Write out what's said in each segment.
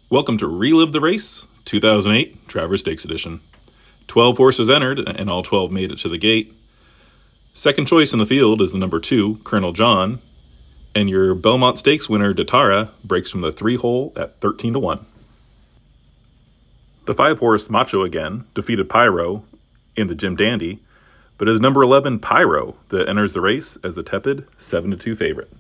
Welcome to Relive the Race, 2008 Travers Stakes Edition. 12 horses entered, and all 12 made it to the gate. Second choice in the field is the number 2, Colonel John, and your Belmont Stakes winner, Datara, breaks from the 3-hole at 13-1. The 5-horse Macho Again defeated Pyro in the Jim Dandy, but it is number 11, Pyro, that enters the race as the tepid 7-2 favorite.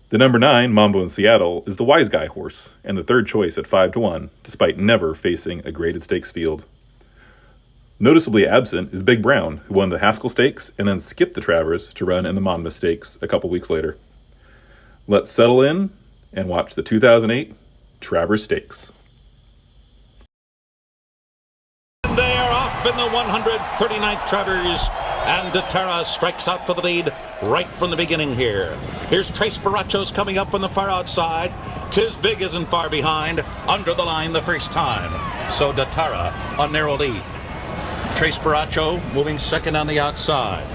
The number 9, Mambo in Seattle, is the Wise Guy horse, and the third choice at 5-1, despite never facing a graded stakes field. Noticeably absent is Big Brown, who won the Haskell Stakes and then skipped the Travers to run in the Monmouth Stakes a couple weeks later. Let's settle in and watch the 2008 Travers Stakes. They are off in the 139th Travers, and Datara strikes out for the lead right from the beginning here. Here's Tres Barachos coming up from the far outside. Tis Big isn't far behind, under the line the first time. So Datara, a narrow lead. Tres Baracho moving second on the outside.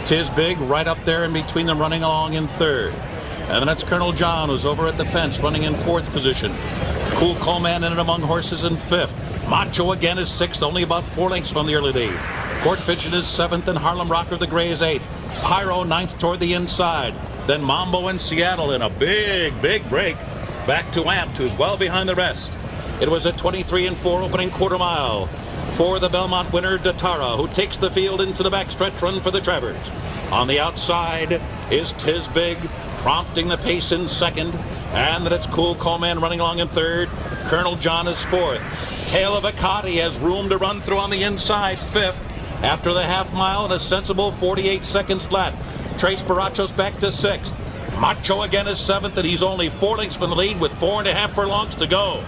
Tis Big right up there in between them, running along in third. And then it's Colonel John, who's over at the fence, running in fourth position. Cool Coleman in and among horses in fifth. Macho Again is sixth, only about 4 lengths from the early lead. Court Vision is seventh, and Harlem Rocker the Gray is eighth. Pyro ninth toward the inside. Then Mambo in Seattle in a big break. Back to Amped, who's well behind the rest. It was a 23-4 opening quarter mile for the Belmont winner, Datara, who takes the field into the backstretch run for the Travers. On the outside is Tis Big, prompting the pace in second. And then it's Cool Coleman running along in third. Colonel John is fourth. Tail of Acati has room to run through on the inside, fifth. After the half mile and a sensible 48 seconds flat. Tres Barachos back to sixth. Macho Again is seventh, and he's only 4 lengths from the lead with 4.5 furlongs to go.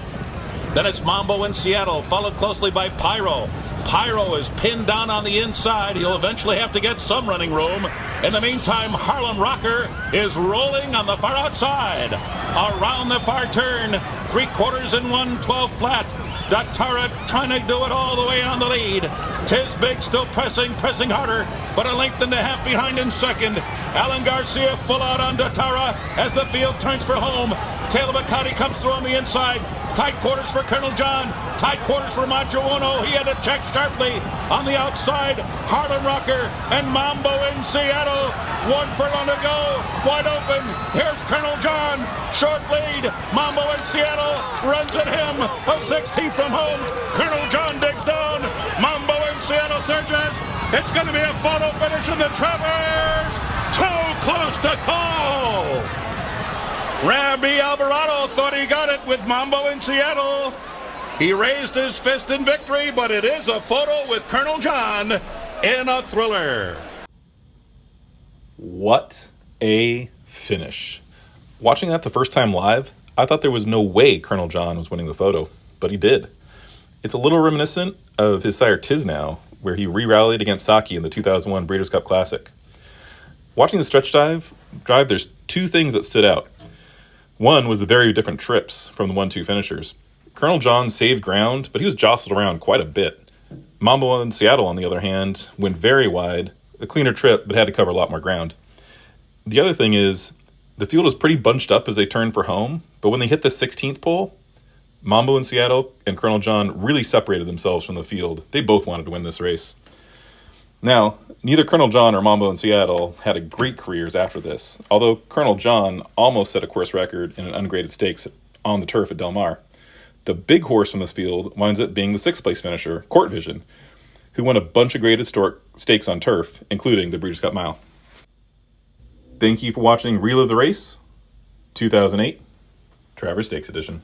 Then it's Mambo in Seattle, followed closely by Pyro. Pyro is pinned down on the inside. He'll eventually have to get some running room. In the meantime, Harlem Rocker is rolling on the far outside. Around the far turn, 3/4 and 1, 12 flat. Datara trying to do it all the way on the lead. Tis Big still pressing harder, but a length and a half behind in second. Alan Garcia full out on Datara as the field turns for home. Tail of Acati comes through on the inside. Tight quarters for Colonel John. Tight quarters for Macho Uno. He had to check sharply on the outside. Harlem Rocker and Mambo in Seattle. 1 furlong to go. Wide open. Here's Colonel John. Short lead. Mambo in Seattle runs at him. A 16th from home. Colonel John digs down. Mambo in Seattle surges. It's going to be a photo finish in the Travers. Too close to call. Rabbi Alvarado thought he got it with Mambo in Seattle. He raised his fist in victory, but it is a photo with Colonel John in a thriller. What a finish. Watching that the first time live, I thought there was no way Colonel John was winning the photo, but he did. It's a little reminiscent of his sire Tisnow, where he re-rallied against Saki in the 2001 Breeders' Cup Classic. Watching the stretch drive, there's 2 things that stood out. One was the very different trips from the 1-2 finishers. Colonel John saved ground, but he was jostled around quite a bit. Mambo in Seattle, on the other hand, went very wide, a cleaner trip, but had to cover a lot more ground. The other thing is, the field was pretty bunched up as they turned for home, but when they hit the 16th pole, Mambo in Seattle and Colonel John really separated themselves from the field. They both wanted to win this race. Now, neither Colonel John or Mambo in Seattle had great careers after this, although Colonel John almost set a course record in an ungraded stakes on the turf at Del Mar. The big horse from this field winds up being the 6th place finisher, Court Vision, who won a bunch of graded stakes on turf, including the Breeders' Cup Mile. Thank you for watching Relive the Race, 2008 Travers Stakes Edition.